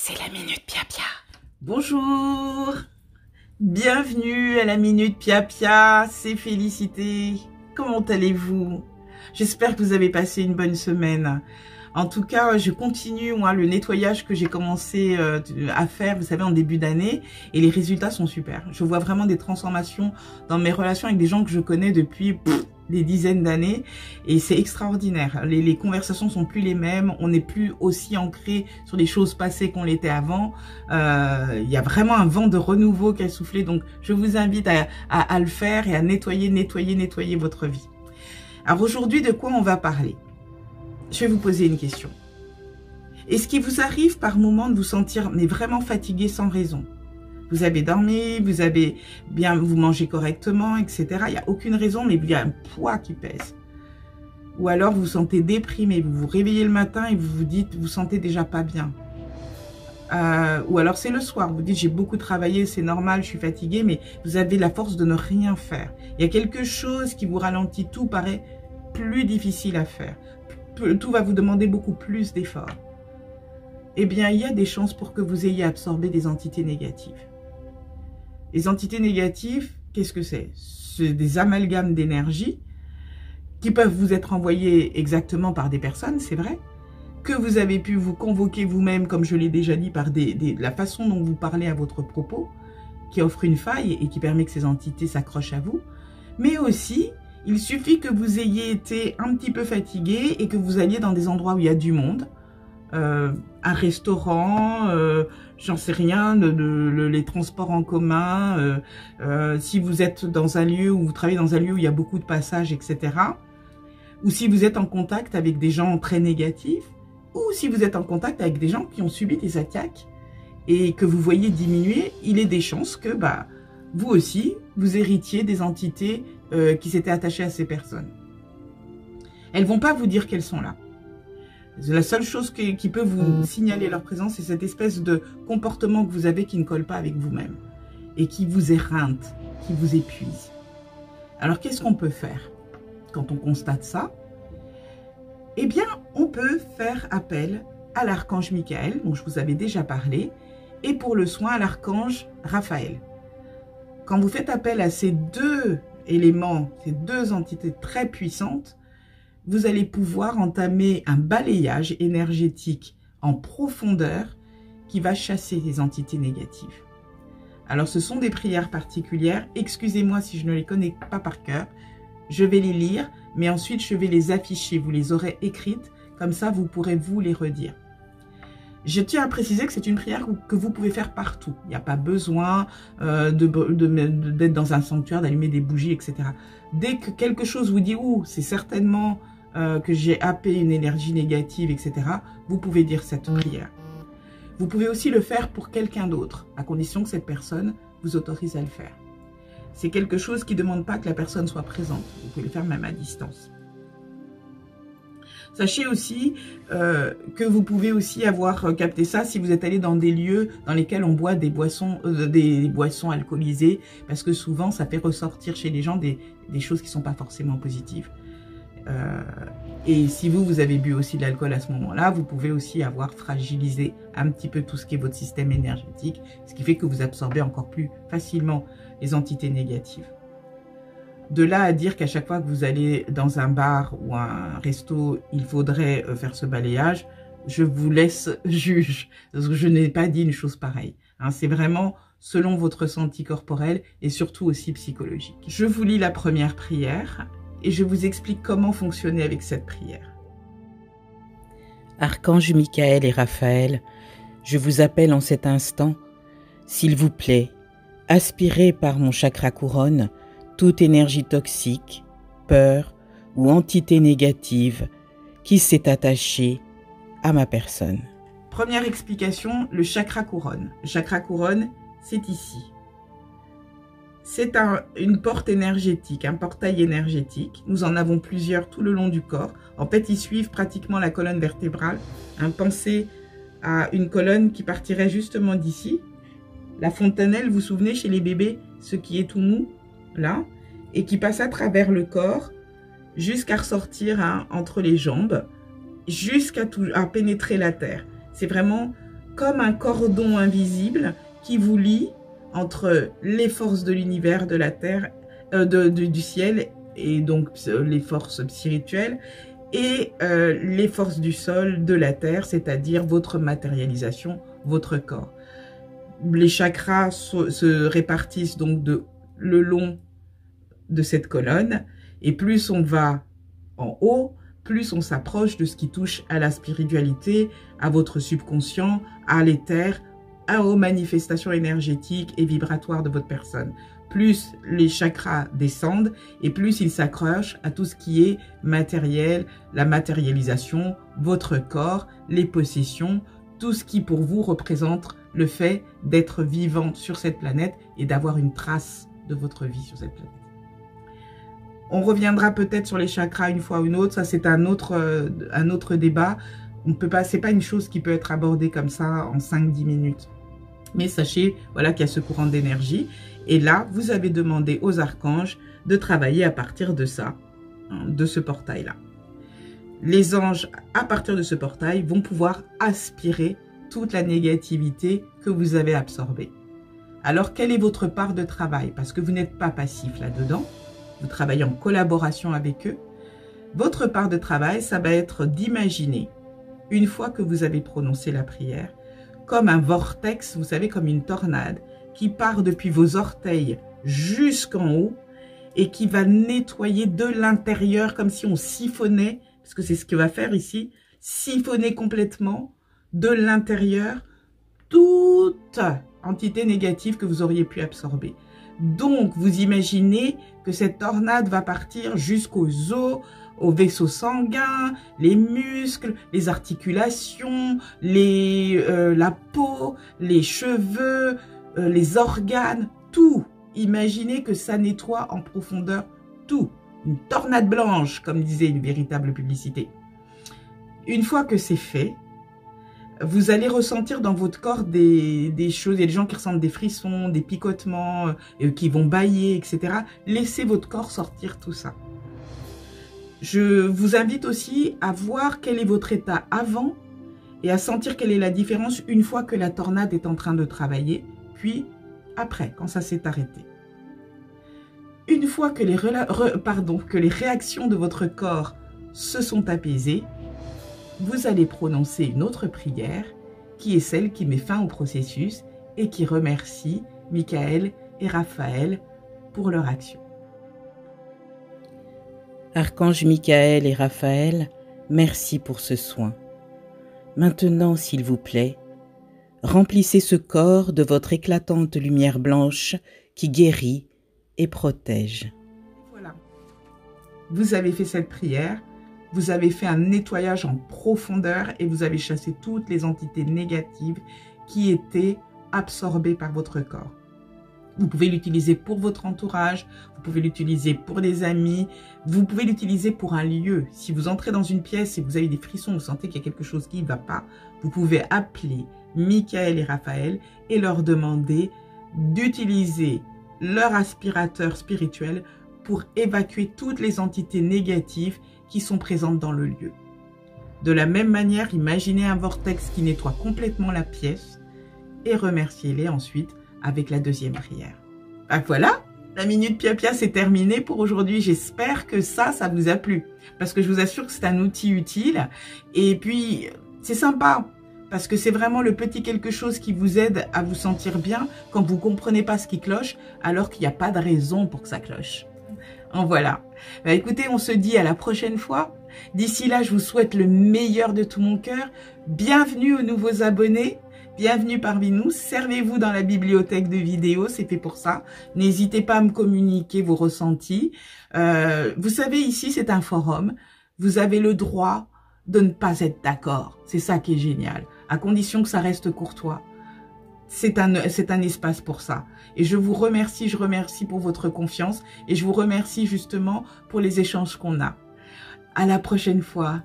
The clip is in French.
C'est la Minute Pia Pia. Bonjour, bienvenue à la Minute Pia Pia, c'est Félicité. Comment allez-vous? J'espère que vous avez passé une bonne semaine. En tout cas, je continue moi le nettoyage que j'ai commencé à faire, vous savez, en début d'année, et les résultats sont super. Je vois vraiment des transformations dans mes relations avec des gens que je connais depuis des dizaines d'années, et c'est extraordinaire. Les conversations sont plus les mêmes, on n'est plus aussi ancré sur les choses passées qu'on l'était avant. Il y a vraiment un vent de renouveau qui a soufflé, donc je vous invite à le faire et à nettoyer votre vie. Alors aujourd'hui, de quoi on va parler? Je vais vous poser une question. Est-ce qu'il vous arrive par moment de vous sentir mais vraiment fatigué sans raison? Vous avez dormi, vous mangez correctement, etc. Il n'y a aucune raison, mais il y a un poids qui pèse. Ou alors vous vous sentez déprimé, vous vous réveillez le matin et vous vous dites, vous sentez déjà pas bien. Ou alors c'est le soir, vous dites j'ai beaucoup travaillé, c'est normal, je suis fatigué, mais vous avez la force de ne rien faire. Il y a quelque chose qui vous ralentit, tout paraît plus difficile à faire. Tout va vous demander beaucoup plus d'efforts. Eh bien, il y a des chances pour que vous ayez absorbé des entités négatives. Les entités négatives, qu'est-ce que c'est? C'est des amalgames d'énergie qui peuvent vous être envoyés exactement par des personnes, c'est vrai, que vous avez pu vous convoquer vous-même, comme je l'ai déjà dit, par la façon dont vous parlez à votre propos, qui offre une faille et qui permet que ces entités s'accrochent à vous, mais aussi il suffit que vous ayez été un petit peu fatigué et que vous alliez dans des endroits où il y a du monde, un restaurant, j'en sais rien, les transports en commun, si vous êtes dans un lieu où vous travaillez dans un lieu où il y a beaucoup de passages, etc. Ou si vous êtes en contact avec des gens très négatifs, ou si vous êtes en contact avec des gens qui ont subi des attaques et que vous voyez diminuer, il est des chances que vous aussi, vous héritiez des entités qui s'étaient attachées à ces personnes. Elles ne vont pas vous dire qu'elles sont là. La seule chose qui peut vous signaler leur présence, c'est cette espèce de comportement que vous avez qui ne colle pas avec vous-même et qui vous éreinte, qui vous épuise. Alors, qu'est-ce qu'on peut faire quand on constate ça? Eh bien, on peut faire appel à l'archange Michael, dont je vous avais déjà parlé, et pour le soin à l'archange Raphaël. Quand vous faites appel à ces deux éléments, ces deux entités très puissantes, vous allez pouvoir entamer un balayage énergétique en profondeur qui va chasser les entités négatives. Alors ce sont des prières particulières, excusez-moi si je ne les connais pas par cœur, je vais les lire, mais ensuite je vais les afficher, vous les aurez écrites, comme ça vous pourrez vous les redire. Je tiens à préciser que c'est une prière que vous pouvez faire partout. Il n'y a pas besoin d'être dans un sanctuaire, d'allumer des bougies, etc. Dès que quelque chose vous dit « Ouh, c'est certainement que j'ai happé une énergie négative, etc. » vous pouvez dire cette prière. Vous pouvez aussi le faire pour quelqu'un d'autre, à condition que cette personne vous autorise à le faire. C'est quelque chose qui ne demande pas que la personne soit présente. Vous pouvez le faire même à distance. Sachez aussi que vous pouvez aussi avoir capté ça si vous êtes allé dans des lieux dans lesquels on boit des boissons alcoolisées, parce que souvent ça fait ressortir chez les gens des choses qui ne sont pas forcément positives. Et si vous avez bu aussi de l'alcool à ce moment-là, vous pouvez aussi avoir fragilisé un petit peu tout ce qui est votre système énergétique, ce qui fait que vous absorbez encore plus facilement les entités négatives. De là à dire qu'à chaque fois que vous allez dans un bar ou un resto, il faudrait faire ce balayage, je vous laisse juge. Parce que je n'ai pas dit une chose pareille. Hein, c'est vraiment selon votre ressenti corporel et surtout aussi psychologique. Je vous lis la première prière et je vous explique comment fonctionner avec cette prière. Archange Michael et Raphaël, je vous appelle en cet instant, s'il vous plaît, aspirez par mon chakra couronne toute énergie toxique, peur ou entité négative qui s'est attachée à ma personne. Première explication, le chakra couronne. Le chakra couronne, c'est ici. C'est une porte énergétique, un portail énergétique. Nous en avons plusieurs tout le long du corps. En fait, ils suivent pratiquement la colonne vertébrale. Pensez à une colonne qui partirait justement d'ici. La fontanelle, vous vous souvenez, chez les bébés, ce qui est tout mou, là, et qui passe à travers le corps jusqu'à ressortir entre les jambes, jusqu'à pénétrer la terre. C'est vraiment comme un cordon invisible qui vous lie entre les forces de l'univers, de la terre, du ciel, et donc les forces spirituelles, et les forces du sol, de la terre, c'est-à-dire votre matérialisation, votre corps. Les chakras se répartissent donc le long de cette colonne, et plus on va en haut, plus on s'approche de ce qui touche à la spiritualité, à votre subconscient, à l'éther, aux manifestations énergétiques et vibratoires de votre personne. Plus les chakras descendent et plus ils s'accrochent à tout ce qui est matériel, la matérialisation, votre corps, les possessions, tout ce qui pour vous représente le fait d'être vivant sur cette planète et d'avoir une trace de votre vie sur cette planète. On reviendra peut-être sur les chakras une fois ou une autre, ça c'est un autre débat. On peut pas, c'est pas une chose qui peut être abordée comme ça en 5-10 minutes. Mais sachez, voilà, qu'il y a ce courant d'énergie. Et là, vous avez demandé aux archanges de travailler à partir de ça, de ce portail-là. Les anges, à partir de ce portail, vont pouvoir aspirer toute la négativité que vous avez absorbée. Alors, quelle est votre part de travail? Parce que vous n'êtes pas passif là-dedans. Vous travaillez en collaboration avec eux. Votre part de travail, ça va être d'imaginer, une fois que vous avez prononcé la prière, comme un vortex, vous savez, comme une tornade, qui part depuis vos orteils jusqu'en haut et qui va nettoyer de l'intérieur comme si on siphonnait, parce que c'est ce qu'il va faire ici, siphonner complètement de l'intérieur toute entité négative que vous auriez pu absorber. Donc, vous imaginez que cette tornade va partir jusqu'aux os, aux vaisseaux sanguins, les muscles, les articulations, la peau, les cheveux, les organes, tout. Imaginez que ça nettoie en profondeur tout. Une tornade blanche, comme disait une véritable publicité. Une fois que c'est fait, vous allez ressentir dans votre corps des choses. Il y a des gens qui ressentent des frissons, des picotements, qui vont bâiller, etc. Laissez votre corps sortir tout ça. Je vous invite aussi à voir quel est votre état avant et à sentir quelle est la différence une fois que la tornade est en train de travailler, puis après, quand ça s'est arrêté. Une fois que les réactions de votre corps se sont apaisées, vous allez prononcer une autre prière qui est celle qui met fin au processus et qui remercie Michael et Raphaël pour leur action. Archange Michael et Raphaël, merci pour ce soin. Maintenant, s'il vous plaît, remplissez ce corps de votre éclatante lumière blanche qui guérit et protège. Voilà. Vous avez fait cette prière, vous avez fait un nettoyage en profondeur et vous avez chassé toutes les entités négatives qui étaient absorbées par votre corps. Vous pouvez l'utiliser pour votre entourage, vous pouvez l'utiliser pour des amis, vous pouvez l'utiliser pour un lieu. Si vous entrez dans une pièce et vous avez des frissons, vous sentez qu'il y a quelque chose qui ne va pas, vous pouvez appeler Michael et Raphaël et leur demander d'utiliser leur aspirateur spirituel pour évacuer toutes les entités négatives qui sont présentes dans le lieu. De la même manière, imaginez un vortex qui nettoie complètement la pièce et remerciez-les ensuite avec la deuxième prière. Ben voilà, la Minute Pia-Pia c'est terminé pour aujourd'hui. J'espère que ça vous a plu. Parce que je vous assure que c'est un outil utile. Et puis, c'est sympa. Parce que c'est vraiment le petit quelque chose qui vous aide à vous sentir bien quand vous ne comprenez pas ce qui cloche, alors qu'il n'y a pas de raison pour que ça cloche. En voilà. Ben écoutez, on se dit à la prochaine fois. D'ici là, je vous souhaite le meilleur de tout mon cœur. Bienvenue aux nouveaux abonnés. Bienvenue parmi nous, servez-vous dans la bibliothèque de vidéos, c'est fait pour ça. N'hésitez pas à me communiquer vos ressentis. Vous savez, ici, c'est un forum. Vous avez le droit de ne pas être d'accord. C'est ça qui est génial, à condition que ça reste courtois. C'est un espace pour ça. Et je vous remercie, pour votre confiance. Et je vous remercie justement pour les échanges qu'on a. À la prochaine fois.